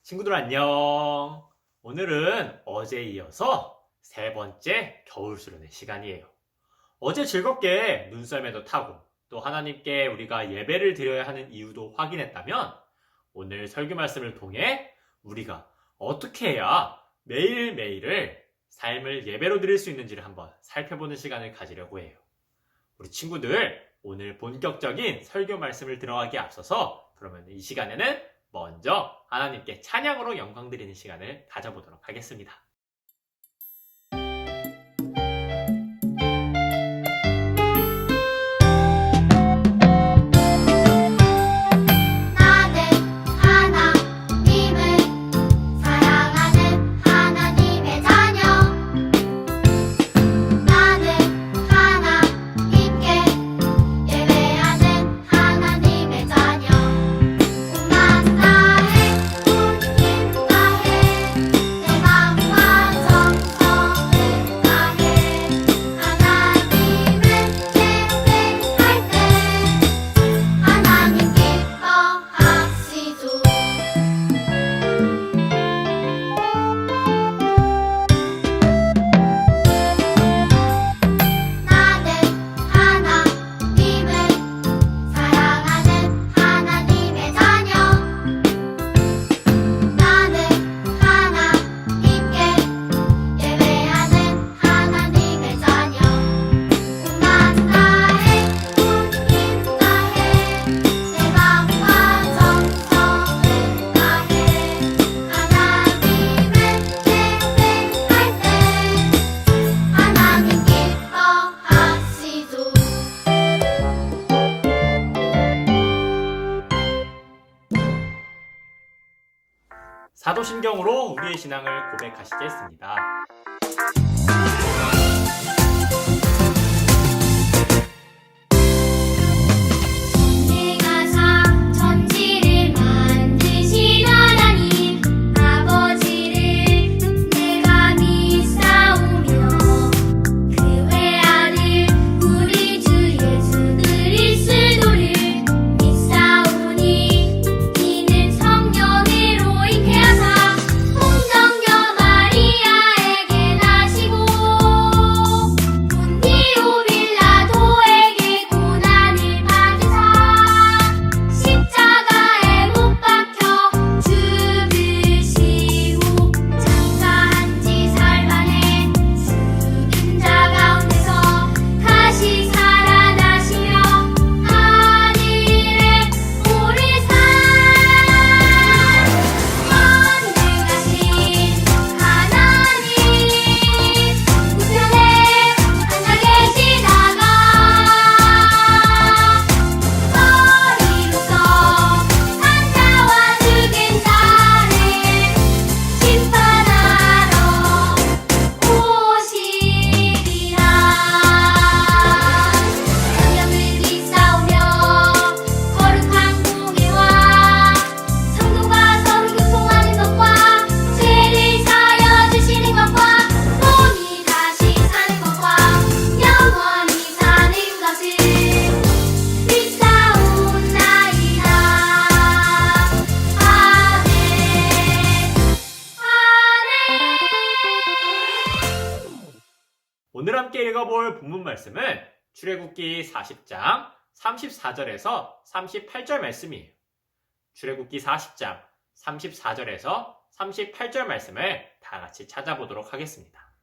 친구들 안녕. 오늘은 어제에 이어서 세 번째 겨울 수련회 시간이에요. 어제 즐겁게 눈썰매도 타고 또 하나님께 우리가 예배를 드려야 하는 이유도 확인했다면 오늘 설교 말씀을 통해 우리가 어떻게 해야 매일매일을 삶을 예배로 드릴 수 있는지를 한번 살펴보는 시간을 가지려고 해요. 우리 친구들 오늘 본격적인 설교 말씀을 들어가기에 앞서서 그러면 이 시간에는 먼저 하나님께 찬양으로 영광 드리는 시간을 가져보도록 하겠습니다. 사도신경으로 우리의 신앙을 고백하시겠습니다. 오늘 함께 읽어볼 본문 말씀은 출애굽기 40장 34절에서 38절 말씀이에요. 출애굽기 40장 34절에서 38절 말씀을 다 같이 찾아보도록 하겠습니다.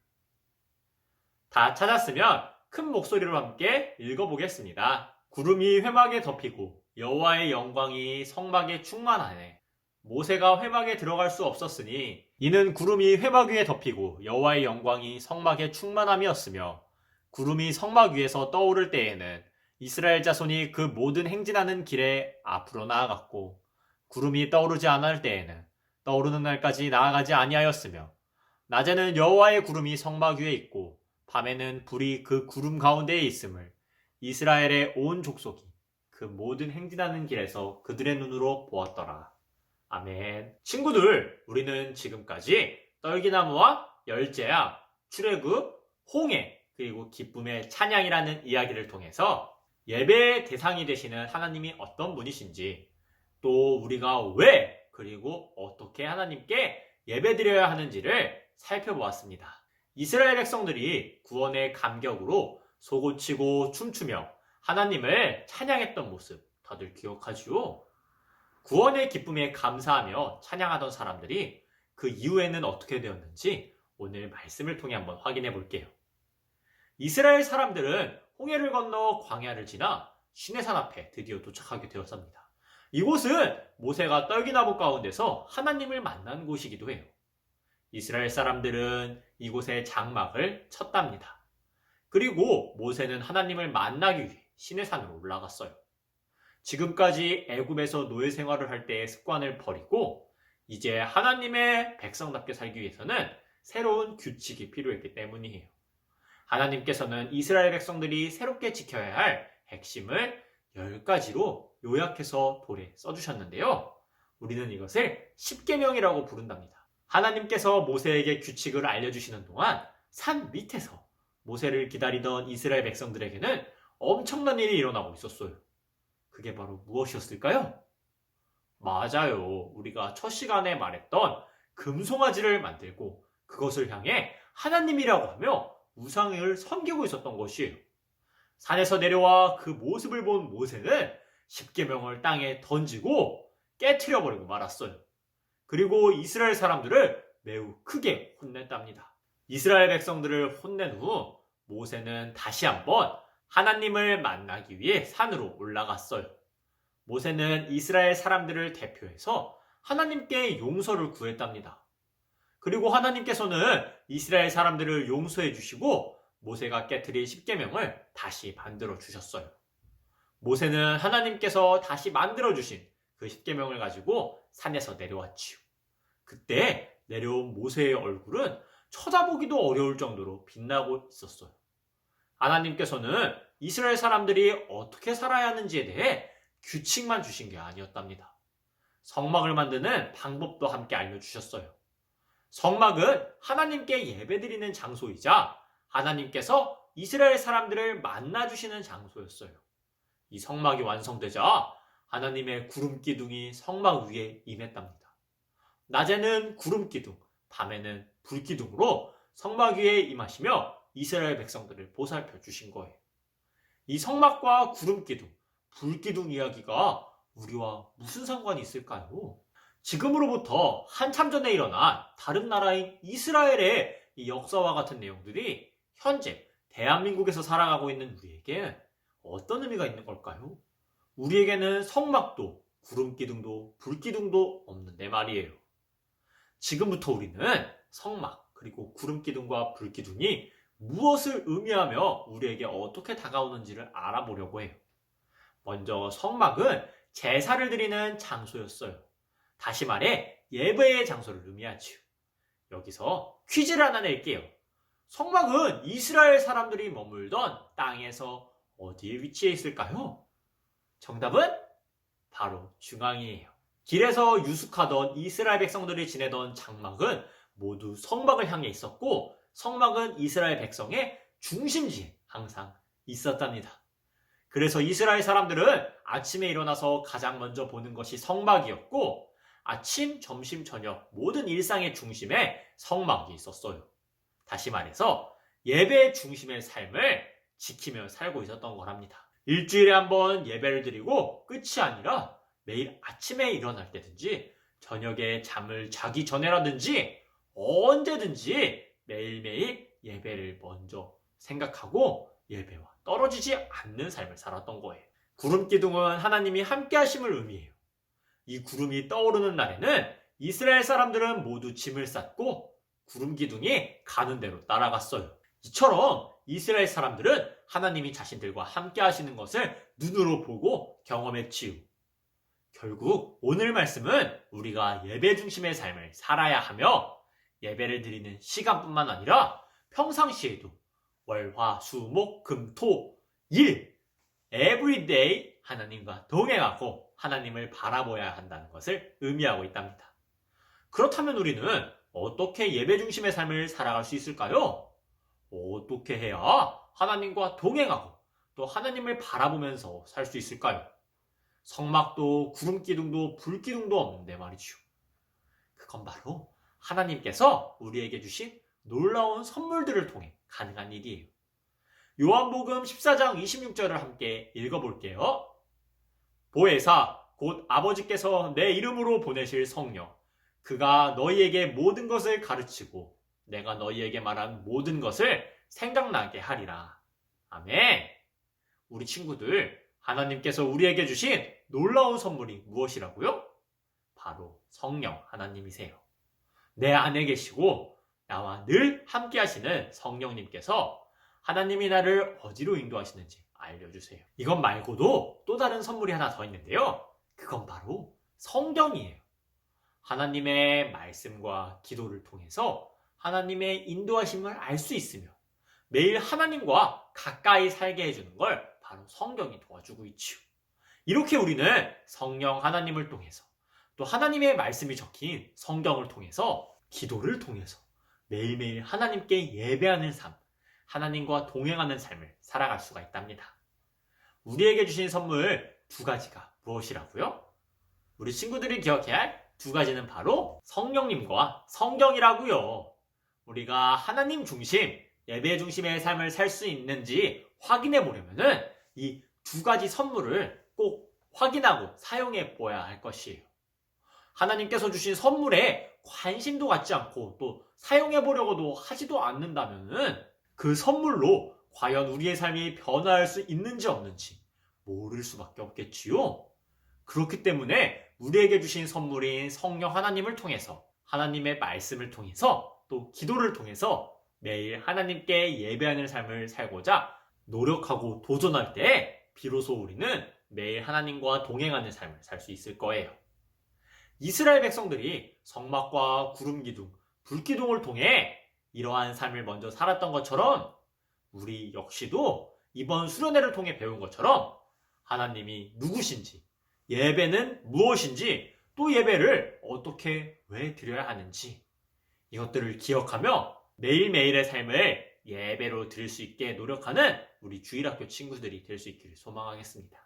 다 찾았으면 큰 목소리로 함께 읽어보겠습니다. 구름이 회막에 덮이고 여호와의 영광이 성막에 충만하네. 모세가 회막에 들어갈 수 없었으니 이는 구름이 회막 위에 덮이고 여호와의 영광이 성막에 충만함이었으며 구름이 성막 위에서 떠오를 때에는 이스라엘 자손이 그 모든 행진하는 길에 앞으로 나아갔고 구름이 떠오르지 않을 때에는 떠오르는 날까지 나아가지 아니하였으며 낮에는 여호와의 구름이 성막 위에 있고 밤에는 불이 그 구름 가운데에 있음을 이스라엘의 온 족속이 그 모든 행진하는 길에서 그들의 눈으로 보았더라. 아멘. 친구들, 우리는 지금까지 떨기나무와 열재야, 출애굽, 홍해, 그리고 기쁨의 찬양이라는 이야기를 통해서 예배의 대상이 되시는 하나님이 어떤 분이신지, 또 우리가 왜 그리고 어떻게 하나님께 예배드려야 하는지를 살펴보았습니다. 이스라엘 백성들이 구원의 감격으로 소고치고 춤추며 하나님을 찬양했던 모습 다들 기억하지요? 구원의 기쁨에 감사하며 찬양하던 사람들이 그 이후에는 어떻게 되었는지 오늘 말씀을 통해 한번 확인해 볼게요. 이스라엘 사람들은 홍해를 건너 광야를 지나 시내산 앞에 드디어 도착하게 되었습니다. 이곳은 모세가 떨기나무 가운데서 하나님을 만난 곳이기도 해요. 이스라엘 사람들은 이곳에 장막을 쳤답니다. 그리고 모세는 하나님을 만나기 위해 시내산으로 올라갔어요. 지금까지 애굽에서 노예 생활을 할 때의 습관을 버리고 이제 하나님의 백성답게 살기 위해서는 새로운 규칙이 필요했기 때문이에요. 하나님께서는 이스라엘 백성들이 새롭게 지켜야 할 핵심을 10가지로 요약해서 돌에 써주셨는데요. 우리는 이것을 십계명이라고 부른답니다. 하나님께서 모세에게 규칙을 알려주시는 동안 산 밑에서 모세를 기다리던 이스라엘 백성들에게는 엄청난 일이 일어나고 있었어요. 그게 바로 무엇이었을까요? 맞아요. 우리가 첫 시간에 말했던 금송아지를 만들고 그것을 향해 하나님이라고 하며 우상을 섬기고 있었던 것이에요. 산에서 내려와 그 모습을 본 모세는 십계명을 땅에 던지고 깨트려버리고 말았어요. 그리고 이스라엘 사람들을 매우 크게 혼냈답니다. 이스라엘 백성들을 혼낸 후 모세는 다시 한번 하나님을 만나기 위해 산으로 올라갔어요. 모세는 이스라엘 사람들을 대표해서 하나님께 용서를 구했답니다. 그리고 하나님께서는 이스라엘 사람들을 용서해 주시고 모세가 깨트린 십계명을 다시 만들어 주셨어요. 모세는 하나님께서 다시 만들어 주신 그 십계명을 가지고 산에서 내려왔지요. 그때 내려온 모세의 얼굴은 쳐다보기도 어려울 정도로 빛나고 있었어요. 하나님께서는 이스라엘 사람들이 어떻게 살아야 하는지에 대해 규칙만 주신 게 아니었답니다. 성막을 만드는 방법도 함께 알려주셨어요. 성막은 하나님께 예배드리는 장소이자 하나님께서 이스라엘 사람들을 만나주시는 장소였어요. 이 성막이 완성되자 하나님의 구름기둥이 성막 위에 임했답니다. 낮에는 구름기둥, 밤에는 불기둥으로 성막 위에 임하시며 이스라엘 백성들을 보살펴 주신 거예요. 이 성막과 구름기둥, 불기둥 이야기가 우리와 무슨 상관이 있을까요? 지금으로부터 한참 전에 일어난 다른 나라인 이스라엘의 이 역사와 같은 내용들이 현재 대한민국에서 살아가고 있는 우리에게 어떤 의미가 있는 걸까요? 우리에게는 성막도 구름기둥도 불기둥도 없는데 말이에요. 지금부터 우리는 성막 그리고 구름기둥과 불기둥이 무엇을 의미하며 우리에게 어떻게 다가오는지를 알아보려고 해요. 먼저 성막은 제사를 드리는 장소였어요. 다시 말해 예배의 장소를 의미하지요. 여기서 퀴즈를 하나 낼게요. 성막은 이스라엘 사람들이 머물던 땅에서 어디에 위치해 있을까요? 정답은 바로 중앙이에요. 길에서 유숙하던 이스라엘 백성들이 지내던 장막은 모두 성막을 향해 있었고 성막은 이스라엘 백성의 중심지에 항상 있었답니다. 그래서 이스라엘 사람들은 아침에 일어나서 가장 먼저 보는 것이 성막이었고 아침, 점심, 저녁 모든 일상의 중심에 성막이 있었어요. 다시 말해서 예배의 중심의 삶을 지키며 살고 있었던 거랍니다. 일주일에 한 번 예배를 드리고 끝이 아니라 매일 아침에 일어날 때든지 저녁에 잠을 자기 전에라든지 언제든지 매일매일 예배를 먼저 생각하고 예배와 떨어지지 않는 삶을 살았던 거예요. 구름기둥은 하나님이 함께 하심을 의미해요. 이 구름이 떠오르는 날에는 이스라엘 사람들은 모두 짐을 쌌고 구름기둥이 가는 대로 따라갔어요. 이처럼 이스라엘 사람들은 하나님이 자신들과 함께 하시는 것을 눈으로 보고 경험했지요. 결국 오늘 말씀은 우리가 예배 중심의 삶을 살아야 하며 예배를 드리는 시간뿐만 아니라 평상시에도 월, 화, 수, 목, 금, 토, 일 everyday 하나님과 동행하고 하나님을 바라보아야 한다는 것을 의미하고 있답니다. 그렇다면 우리는 어떻게 예배 중심의 삶을 살아갈 수 있을까요? 어떻게 해야 하나님과 동행하고 또 하나님을 바라보면서 살 수 있을까요? 성막도 구름기둥도 불기둥도 없는데 말이죠. 그건 바로 하나님께서 우리에게 주신 놀라운 선물들을 통해 가능한 일이에요. 요한복음 14장 26절을 함께 읽어볼게요. 보혜사 곧 아버지께서 내 이름으로 보내실 성령 그가 너희에게 모든 것을 가르치고 내가 너희에게 말한 모든 것을 생각나게 하리라. 아멘. 우리 친구들, 하나님께서 우리에게 주신 놀라운 선물이 무엇이라고요? 바로 성령 하나님이세요. 내 안에 계시고 나와 늘 함께 하시는 성령님께서 하나님이 나를 어디로 인도하시는지 알려주세요. 이것 말고도 또 다른 선물이 하나 더 있는데요. 그건 바로 성경이에요. 하나님의 말씀과 기도를 통해서 하나님의 인도하심을 알 수 있으며 매일 하나님과 가까이 살게 해주는 걸 바로 성경이 도와주고 있지요. 이렇게 우리는 성령 하나님을 통해서 또 하나님의 말씀이 적힌 성경을 통해서 기도를 통해서 매일매일 하나님께 예배하는 삶, 하나님과 동행하는 삶을 살아갈 수가 있답니다. 우리에게 주신 선물 두 가지가 무엇이라고요? 우리 친구들이 기억해야 할 두 가지는 바로 성령님과 성경이라고요. 우리가 하나님 중심, 예배 중심의 삶을 살 수 있는지 확인해 보려면은 이 두 가지 선물을 꼭 확인하고 사용해 보아야 할 것이에요. 하나님께서 주신 선물에 관심도 갖지 않고 또 사용해 보려고도 하지도 않는다면은 그 선물로 과연 우리의 삶이 변화할 수 있는지 없는지 모를 수밖에 없겠지요. 그렇기 때문에 우리에게 주신 선물인 성령 하나님을 통해서 하나님의 말씀을 통해서 또 기도를 통해서 매일 하나님께 예배하는 삶을 살고자 노력하고 도전할 때 비로소 우리는 매일 하나님과 동행하는 삶을 살 수 있을 거예요. 이스라엘 백성들이 성막과 구름기둥, 불기둥을 통해 이러한 삶을 먼저 살았던 것처럼 우리 역시도 이번 수련회를 통해 배운 것처럼 하나님이 누구신지, 예배는 무엇인지, 또 예배를 어떻게 왜 드려야 하는지 이것들을 기억하며 매일매일의 삶을 예배로 드릴 수 있게 노력하는 우리 주일학교 친구들이 될 수 있기를 소망하겠습니다.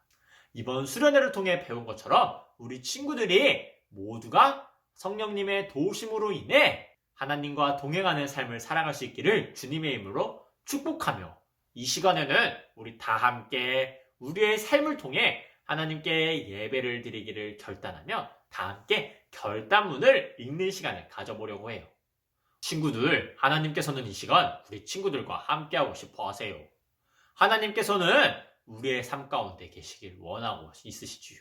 이번 수련회를 통해 배운 것처럼 우리 친구들이 모두가 성령님의 도우심으로 인해 하나님과 동행하는 삶을 살아갈 수 있기를 주님의 이름으로 축복하며 이 시간에는 우리 다 함께 우리의 삶을 통해 하나님께 예배를 드리기를 결단하며 다 함께 결단문을 읽는 시간을 가져보려고 해요. 친구들, 하나님께서는 이 시간 우리 친구들과 함께하고 싶어 하세요. 하나님께서는 우리의 삶 가운데 계시길 원하고 있으시지요.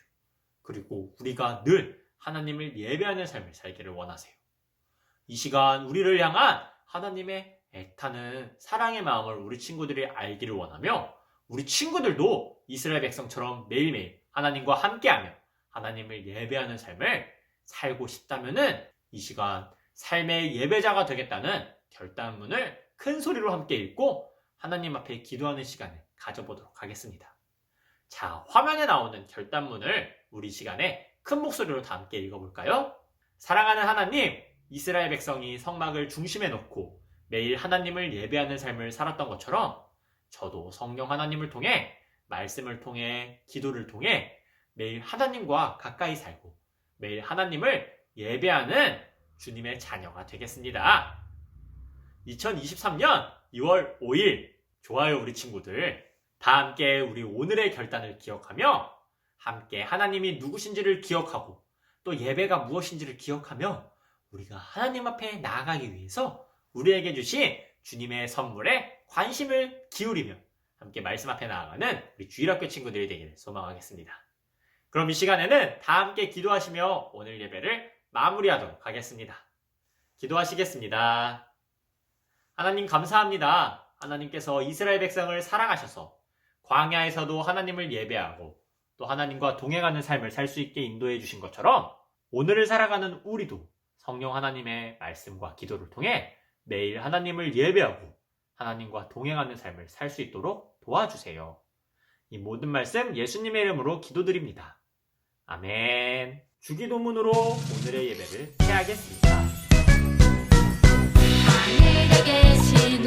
그리고 우리가 늘 하나님을 예배하는 삶을 살기를 원하세요. 이 시간 우리를 향한 하나님의 애타는 사랑의 마음을 우리 친구들이 알기를 원하며 우리 친구들도 이스라엘 백성처럼 매일매일 하나님과 함께하며 하나님을 예배하는 삶을 살고 싶다면은 이 시간 삶의 예배자가 되겠다는 결단문을 큰 소리로 함께 읽고 하나님 앞에 기도하는 시간을 가져보도록 하겠습니다. 자, 화면에 나오는 결단문을 우리 시간에 큰 목소리로 다 함께 읽어볼까요? 사랑하는 하나님, 이스라엘 백성이 성막을 중심에 놓고 매일 하나님을 예배하는 삶을 살았던 것처럼 저도 성령 하나님을 통해 말씀을 통해 기도를 통해 매일 하나님과 가까이 살고 매일 하나님을 예배하는 주님의 자녀가 되겠습니다. 2023년 2월 5일 좋아요 우리 친구들 다 함께 우리 오늘의 결단을 기억하며 함께 하나님이 누구신지를 기억하고 또 예배가 무엇인지를 기억하며 우리가 하나님 앞에 나아가기 위해서 우리에게 주신 주님의 선물에 관심을 기울이며 함께 말씀 앞에 나아가는 우리 주일학교 친구들이 되기를 소망하겠습니다. 그럼 이 시간에는 다 함께 기도하시며 오늘 예배를 마무리하도록 하겠습니다. 기도하시겠습니다. 하나님 감사합니다. 하나님께서 이스라엘 백성을 사랑하셔서 광야에서도 하나님을 예배하고 또 하나님과 동행하는 삶을 살 수 있게 인도해 주신 것처럼 오늘을 살아가는 우리도 성령 하나님의 말씀과 기도를 통해 매일 하나님을 예배하고 하나님과 동행하는 삶을 살 수 있도록 도와주세요. 이 모든 말씀 예수님의 이름으로 기도드립니다. 아멘. 주기도문으로 오늘의 예배를 시작하겠습니다. 하늘에 계신